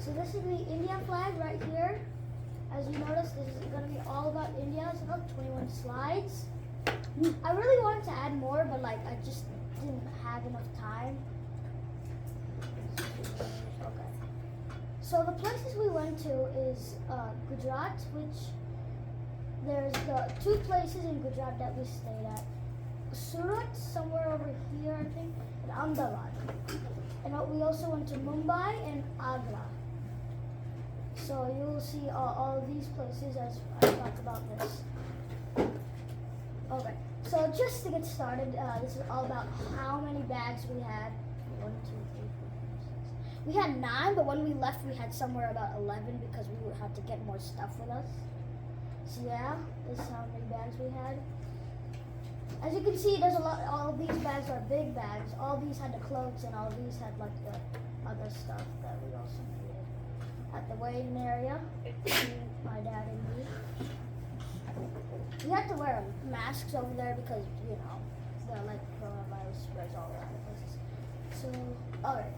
So this is the India flag right here. As you notice, this is going to be all about India. It's about 21 slides. I really wanted to add more, but like I just didn't have enough time. Okay. So the places we went to is Gujarat, which there's the two places in Gujarat that we stayed at. Surat, somewhere over here, I think, and Ahmedabad. And we also went to Mumbai and Agra. So you will see all of these places as I talk about this. Okay, so just to get started, this is all about how many bags we had. 1, 2, 3, 4, 5, 6. We had 9, but when we left, we had somewhere about 11 because we would have to get more stuff with us. So yeah, this is how many bags we had. As you can see, there's a lot. All of these bags are big bags. All these had the clothes, and all these had like the other stuff that we also needed. At the waiting area, my dad and me. We had to wear masks over there because the like coronavirus spreads all around the places. So all right,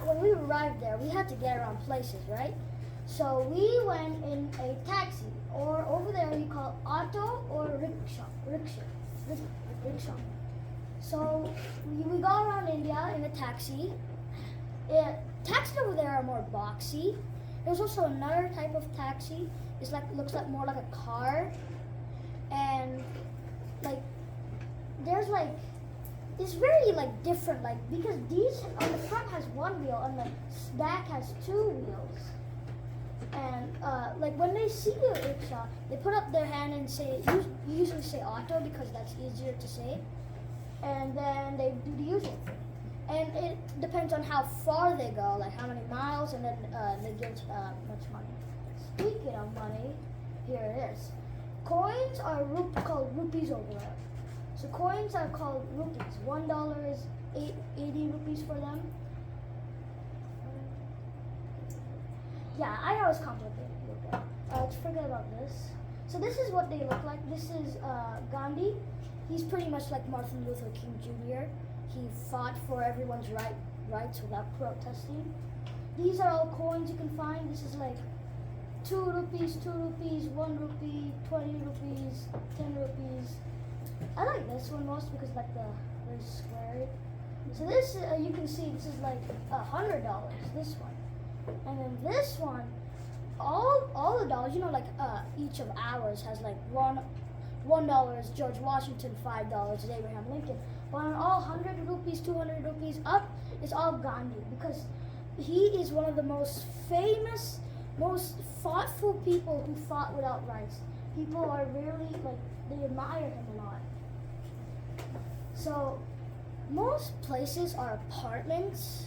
when we arrived there, we had to get around places, right? So we went in a taxi, or over there you call auto or rickshaw. So we got around India in a taxi. Taxis over there are more boxy. There's also another type of taxi. It's looks like more like a car, and like there's like it's very like different, like because these on the front has one wheel and the back has 2 wheels. And like when they see a rickshaw, they put up their hand and say, you usually say auto because that's easier to say, and then they do the usual thing. And it depends on how far they go, like how many miles, and then they give much money. Speaking of money, here it is. Coins are called rupees over there. So coins are called rupees. $1 is 80 rupees for them. Yeah, I always complicate it. Okay. Let's forget about this. So this is what they look like. This is Gandhi. He's pretty much like Martin Luther King Jr. He fought for everyone's rights without protesting. These are all coins you can find. This is like 2 rupees, 1 rupee, 20 rupees, 10 rupees. I like this one most because like the very square. So this you can see this is like $100. This one. And then this one, all the dollars, like each of ours has like $1 is George Washington, $5 is Abraham Lincoln. But on all 100 rupees, 200 rupees up, it's all Gandhi because he is one of the most famous, most thoughtful people who fought without rights. People are really like they admire him a lot. So most places are apartments.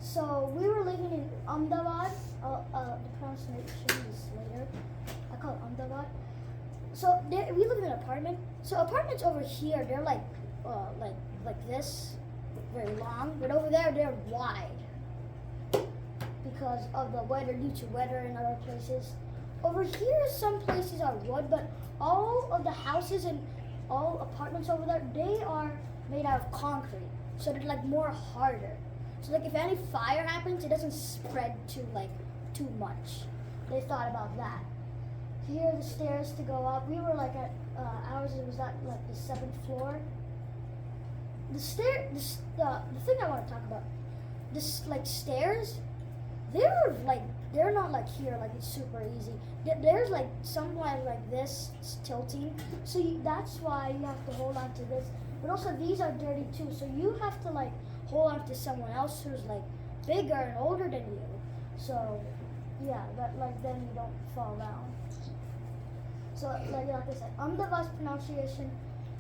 So we were living in Ahmedabad. The pronunciation is later. I call it Ahmedabad. So we live in an apartment. So apartments over here, they're like this, very long. But over there, they're wide because of the weather, due to weather in other places. Over here, some places are wood, but all of the houses and all apartments over there, they are made out of concrete. So they're like more harder. So like if any fire happens, it doesn't spread too much. They thought about that. Here are the stairs to go up. We were like at ours. It was at like the 7th floor. The thing I want to talk about. This like stairs. They're not like here. Like it's super easy. There's like somewhere like this it's tilting. So that's why you have to hold on to this. But also these are dirty too. So you have to like hold on to someone else who's like bigger and older than you. So yeah, that like then you don't fall down. So like I said, Ahmedabad's pronunciation,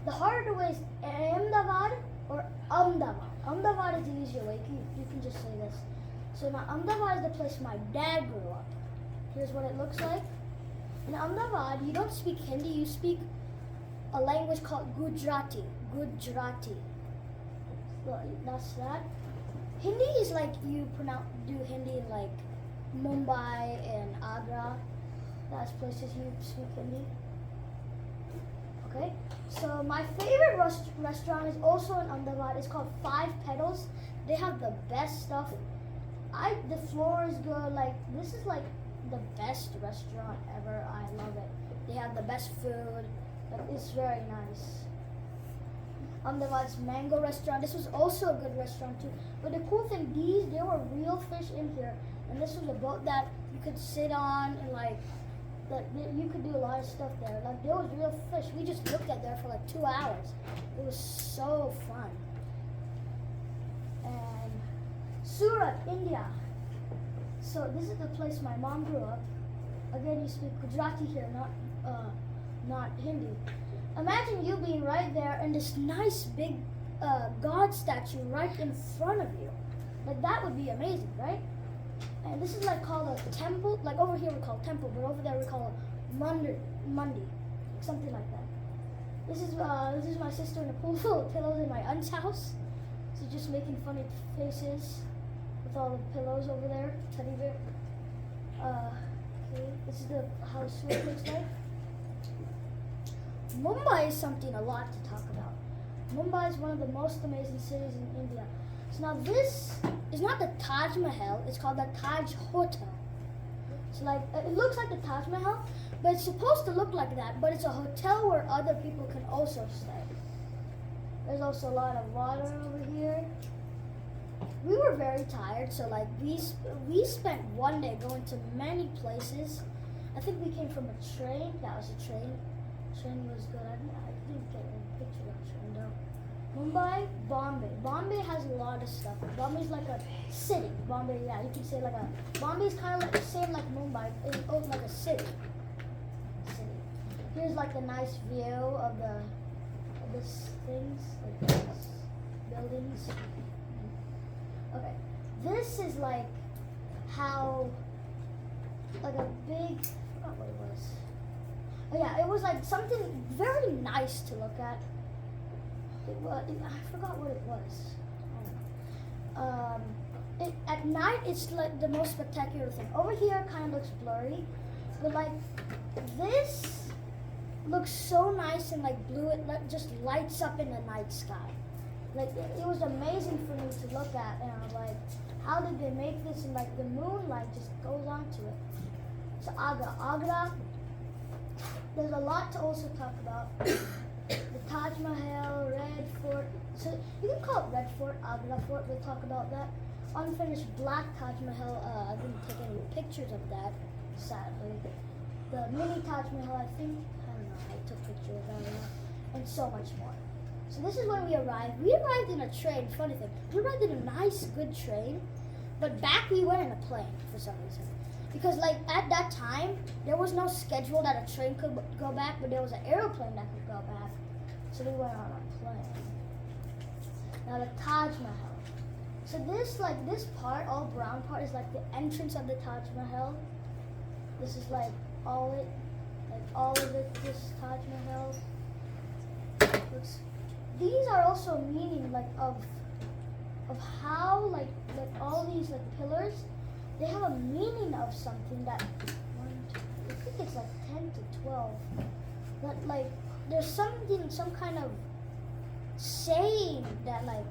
the harder way is Ahmedabad or Ahmedabad. Ahmedabad is the easier way. You can just say this. So now Ahmedabad is the place my dad grew up. Here's what it looks like. In Ahmedabad, you don't speak Hindi, you speak a language called Gujarati. Gujarati. Well, that's that. Hindi is like you do Hindi in like Mumbai and Agra. That's places you speak Hindi. Okay. So my favorite restaurant is also in Ahmedabad. It's called 5 Petals. They have the best stuff. The floor is good. Like this is like the best restaurant ever. I love it. They have the best food. Like it's very nice. There was Mango restaurant. This was also a good restaurant too. But the cool thing, there were real fish in here, and this was a boat that you could sit on and like that you could do a lot of stuff there. Like there was real fish. We just looked at there for like 2 hours. It was so fun. And Surat, India. So this is the place my mom grew up. Again, you speak Gujarati here, not Hindi. Imagine you being right there and this nice big God statue right in front of you. Like that would be amazing, right? And this is like called a temple. Like over here we call it temple, but over there we call it mundi, something like that. This is my sister in a pool full of pillows in my aunt's house. She's just making funny faces with all the pillows over there, teddy bear. Okay, this is how Surat looks like. Mumbai is something a lot to talk about. Mumbai is one of the most amazing cities in India. So now this is not the Taj Mahal, it's called the Taj Hotel. So like, it looks like the Taj Mahal, but it's supposed to look like that, but it's a hotel where other people can also stay. There's also a lot of water over here. We were very tired, so like we spent one day going to many places. I think we came from a train. That was a train. Train was good. I didn't get a picture of the train though. Mumbai, Bombay. Bombay has a lot of stuff. Bombay's like a city. Bombay, yeah, you can say like Bombay's kind of like the same like Mumbai. It's like a city. Here's like the nice view of this things, like these buildings. Okay, this is like how, like a big, I forgot what it was. Oh yeah, it was like something very nice to look at. I forgot what it was. I don't know. At night, it's like the most spectacular thing. Over here, kind of looks blurry, but like this looks so nice and like blue. It just lights up in the night sky. Like it was amazing for me to look at, and I was like, how did they make this? And like the moonlight just goes onto it. So Agra. There's a lot to also talk about. The Taj Mahal, Red Fort. So you can call it Red Fort, Agra Fort. We'll talk about that. Unfinished Black Taj Mahal. I didn't take any pictures of that, sadly. The mini Taj Mahal, I don't know. I took pictures of that, and so much more. So this is when we arrived. We arrived in a train. Funny thing, we arrived in a nice, good train, but back we went in a plane for some reason. Because like at that time, there was no schedule that a train could go back, but there was an airplane that could go back. So we went on a plane. Now the Taj Mahal. So this part, all brown part, is like the entrance of the Taj Mahal. This is like all of it, this Taj Mahal. These are also meaning like of how like all these like pillars, they have a meaning of something that I think it's like 10 to 12. That like there's some kind of saying that like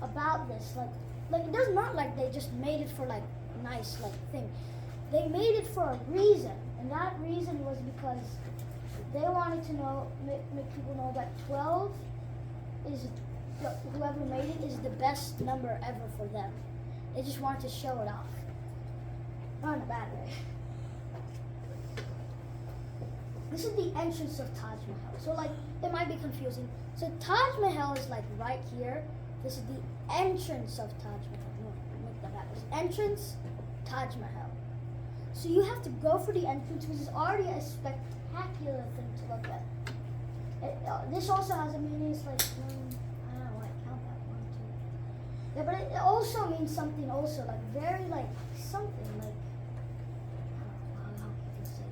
about this like it does not like they just made it for like nice like thing. They made it for a reason, and that reason was because they wanted to make people know that 12 is whoever made it is the best number ever for them. They just wanted to show it off. Not in a bad way. This is the entrance of Taj Mahal. So like, it might be confusing. So Taj Mahal is like right here. This is the entrance of Taj Mahal. No, make that happen. Entrance, Taj Mahal. So you have to go for the entrance, which is already a spectacular thing to look at. This also has a meaning. It's like, I don't know why I count that 1, 2. Yeah, but it also means something also, like very like something like, I don't know how you can say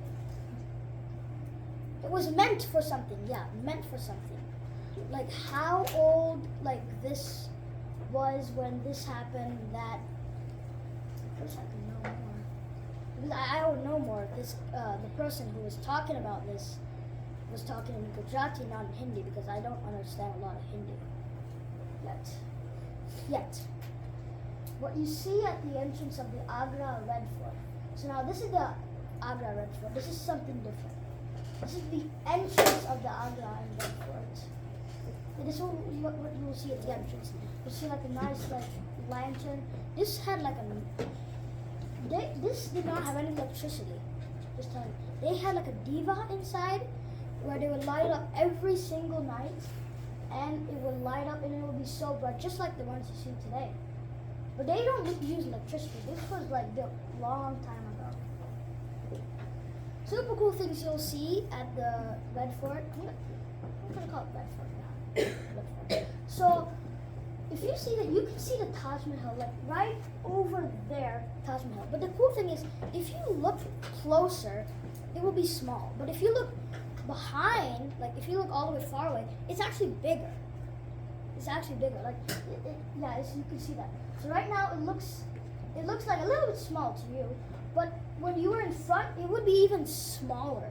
it. It was meant for something, yeah, meant for something. Like how old like this was when this happened, that, I wish I could know more. Because I don't know more. This the person who was talking about this was talking in Gujarati, not in Hindi, because I don't understand a lot of Hindi yet. what you see at the entrance of the Agra Red Fort. So now this is the Agra Red Fort. This is something different. This is the entrance of the Agra Red Fort. And this is what you will see at the entrance. You'll see like a nice like lantern. This had like this did not have any electricity. Just telling you. They had like a diva inside where they would light up every single night, and it would light up and it would be so bright, just like the ones you see today. But they don't use electricity. This was like built a long time ago. Super cool things you'll see at the Red Fort. I'm gonna call it Red Fort now. Red Fort. So if you see that, you can see the Taj Mahal like right over there, Taj Mahal. But the cool thing is, if you look closer, it will be small. But if you look behind, like if you look all the way far away, it's actually bigger. It's actually bigger. Like, yeah, you can see that. So right now it looks like a little bit small to you, but when you were in front, it would be even smaller.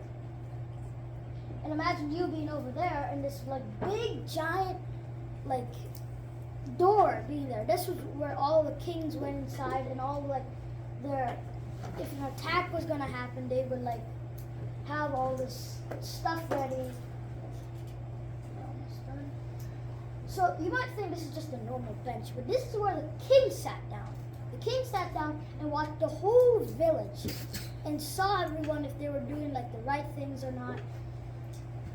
And imagine you being over there and this like big giant like door being there. This was where all the kings went inside, and all like their, if an attack was gonna happen, they would like have all this stuff ready. So you might think this is just a normal bench, but this is where the king sat down. The king sat down and watched the whole village and saw everyone if they were doing like the right things or not.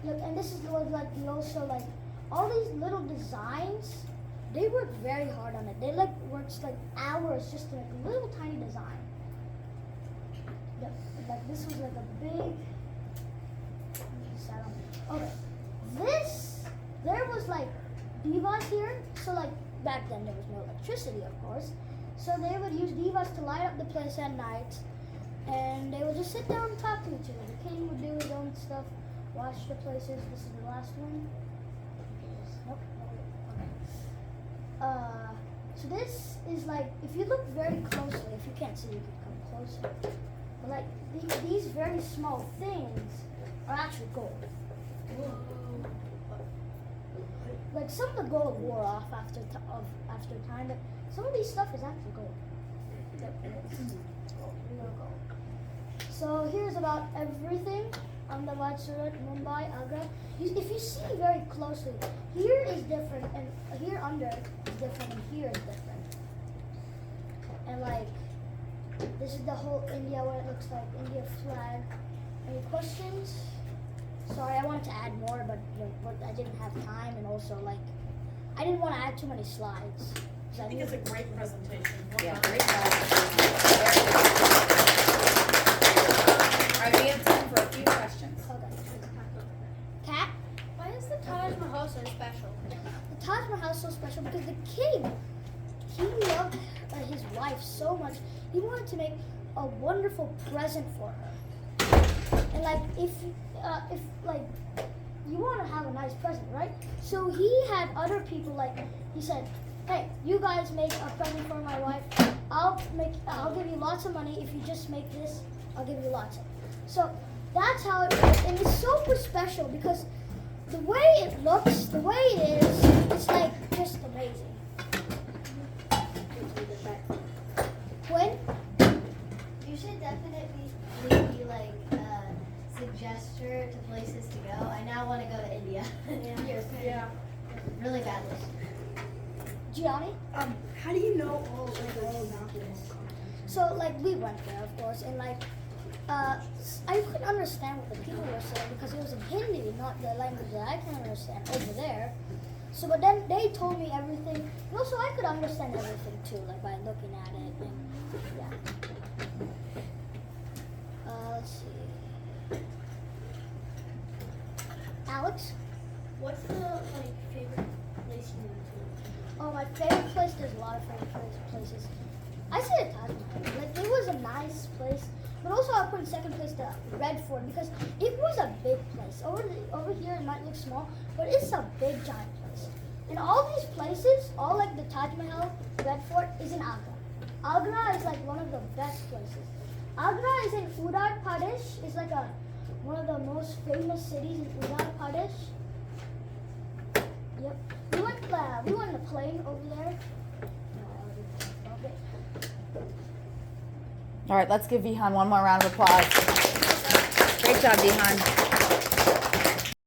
Look, and this is was like the also like all these little designs. They worked very hard on it. They like worked like hours just to make a little tiny design. Like this was like a big. Okay, there was like divas here. So like back then there was no electricity, of course. So they would use divas to light up the place at night, and they would just sit down and talk to each other. The king would do his own stuff, watch the places. This is the last one. Nope. Okay. So this is like, if you look very closely, if you can't see, you can come closer. But like these very small things are actually gold. Like some of the gold wore off after time, but some of these stuff is actually gold. Real gold. So here's about everything on the White Surat, Mumbai, Agra. If you see very closely, here is different, and here under is different, and here is different. And like, this is the whole India, what it looks like, India flag. Any questions? Sorry, I wanted to add more, but I didn't have time, and also like, I didn't want to add too many slides. I think it's a great presentation. Yeah, great All right, we have time for a few questions. Cat? Why is the Taj Mahal so special? The Taj Mahal is so special because the king, he loved his wife so much. He wanted to make a wonderful present for her. And like, if like, you want to have a nice present, right? So he had other people, like, he said, hey, you guys make a present for my wife. I'll give you lots of money. If you just make this, I'll give you lots of it. So that's how it works. And it's super special because the way it looks, the way it is, it's like just amazing. When? You should definitely maybe like suggest her to places to go. I now want to go to India. Yeah. Really badly. Gianni? How do you know all about this? So like we went there, of course, and like I couldn't understand what the people were saying because it was in Hindi, not the language that I can understand over there. So, but then they told me everything, and also I could understand everything too, like by looking at it. And yeah. Let's see. Alex? What's the favorite place you went to? Oh, my favorite place. There's a lot of favorite places. I say the Taj Mahal. Like, it was a nice place, but also I put in second place the Red Fort because it was a big place. Over here it might look small, but it's a big giant place. And all these places, all like the Taj Mahal, Red Fort, is in Agra. Agra is like one of the best places. Agra is in Uttar Pradesh. It's like one of the most famous cities in Uttar Pradesh. Yep. We went in a plane over there. All right, let's give Vihaan one more round of applause. Great job, Vihaan.